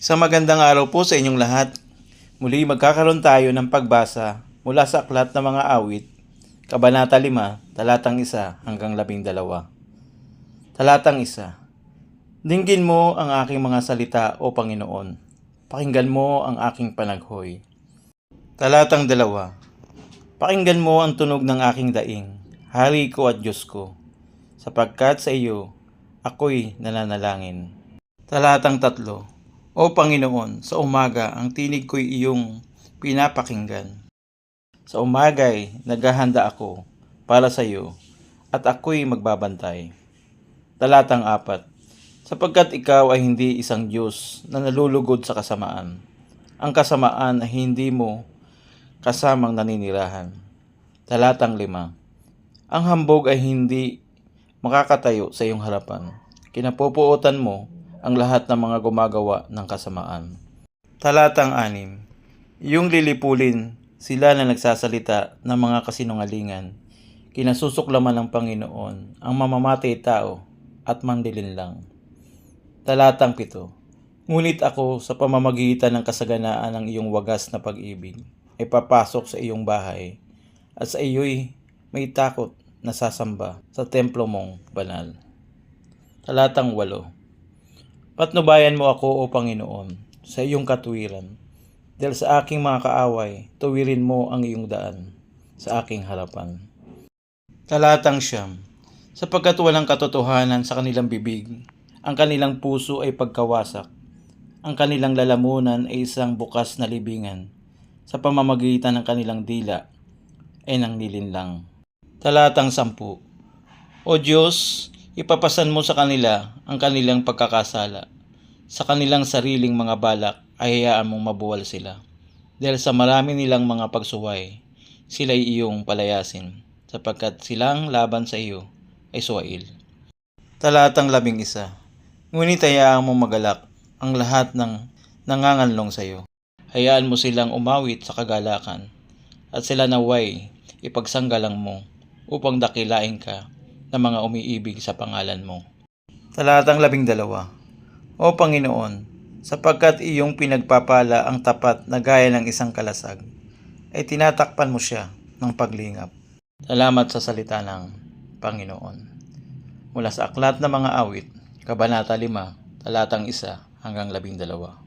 Sa magandang araw po sa inyong lahat. Muli magkakaroon tayo ng pagbasa mula sa Aklat ng Mga Awit, Kabanata 5, talatang 1 hanggang 12. Talatang 1. Dinggin mo ang aking mga salita, O Panginoon. Pakinggan mo ang aking panaghoy. Talatang 2. Pakinggan mo ang tunog ng aking daing, Hari ko at Diyos ko, sapagkat sa iyo ako'y nananalangin. Talatang 3. O Panginoon, sa umaga ang tinig ko'y iyong pinapakinggan. Sa umaga'y naghahanda ako para sa iyo at ako'y magbabantay. Talatang 4. Sapagkat ikaw ay hindi isang Diyos na nalulugod sa kasamaan. Ang kasamaan ay hindi mo kasamang naninirahan. Talatang 5. Ang hambog ay hindi makakatayo sa iyong harapan. Kinapupuotan mo ang lahat ng mga gumagawa ng kasamaan. Talatang 6. Iyong lilipulin sila na nagsasalita ng mga kasinungalingan. Kinasusuklaman ng Panginoon ang mamamatay tao at manlilinlang. Talatang 7. Ngunit ako sa pamamagitan ng kasaganaan ng iyong wagas na pag-ibig ay papasok sa iyong bahay at sa iyo'y may takot na sasamba sa templo mong banal. Talatang 8. Patnubayan mo ako, O Panginoon, sa iyong katuwiran. Dahil sa aking mga kaaway, tuwirin mo ang iyong daan sa aking harapan. Talatang 9. Sapagkat walang katotohanan sa kanilang bibig, ang kanilang puso ay pagkawasak. Ang kanilang lalamunan ay isang bukas na libingan. Sa pamamagitan ng kanilang dila ay nanglilinlang. Talatang 10. O Diyos, ipapasan mo sa kanila ang kanilang pagkakasala. Sa kanilang sariling mga balak ay hayaan mong mabuwal sila. Dahil sa marami nilang mga pagsuway, sila'y iyong palayasin, sapagkat silang laban sa iyo ay suwail. Talatang 11. Ngunit hayaan mong magalak ang lahat ng nanganganlong sa iyo. Hayaan mo silang umawit sa kagalakan, at sila naway ipagsanggalang mo upang dakilain ka ng mga umiibig sa pangalan mo. Talatang 12. O Panginoon, sapagkat iyong pinagpapala ang tapat na gaya ng isang kalasag, ay tinatakpan mo siya ng paglingap. Salamat sa salita ng Panginoon. Mula sa Aklat ng Mga Awit, Kabanata 5, talatang 1 hanggang 12.